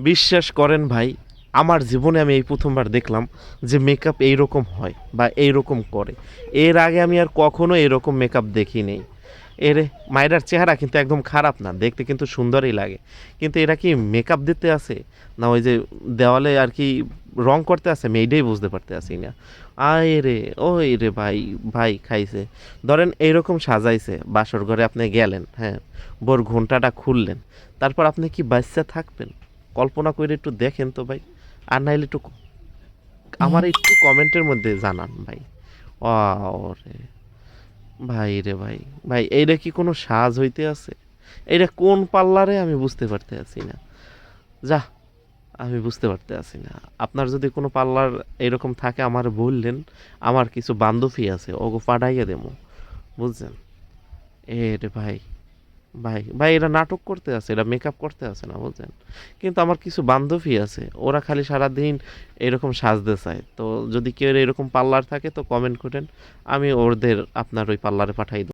বিশ্বাস করেন ভাই, আমার জীবনে আমি এই প্রথমবার দেখলাম যে মেকআপ এইরকম হয় বা এইরকম করে। এর আগে আমি আর কখনো এরকম মেকআপ দেখি নেই। এর মায়েরার চেহারা কিন্তু একদম খারাপ না, দেখতে কিন্তু সুন্দরই লাগে। কিন্তু এরা কি মেকআপ দিতে আছে, না ওই যে দেওয়ালে আর কি রং করতে আছে, আমি এইটাই বুঝতে পারতে আসি না। আয় রে, ওই রে ভাই, ভাই খাইছে। ধরেন এইরকম সাজাইছে, বাসর ঘরে আপনি গেলেন, হ্যাঁ, বোর ঘোমটাটা খুললেন, তারপর আপনি কি বাচ্চা থাকবেন? কল্পনা করে একটু দেখেন তো ভাই। আর নাইলে একটু আমার একটু কমেন্টের মধ্যে জানান ভাই। রে ভাই, রে ভাই, ভাই এইটা কি কোনো সাজ হইতে আছে? এইটা কোন পার্লারে আমি বুঝতে পারতে আছি না। যা, আমি বুঝতে পারতে আছি না। আপনার যদি কোনো পার্লার এরকম থাকে আমার বললেন, আমার কিছু বান্ধবী আছে ওগো পাঠাইয়া দেবো, বুঝছেন? এ রে ভাই, ভাই ভাই এরা নাটক করতে আছে, এরা মেকআপ করতে আছে না, বুঝছেন? কিন্তু আমার কিছু বান্ধবী আছে, ওরা খালি সারাদিন এরকম সাজতে চায়। তো যদি কেউ এরকম পার্লার থাকে তো কমেন্ট করেন, আমি ওদের আপনার ওই পার্লারে পাঠাই দেবো।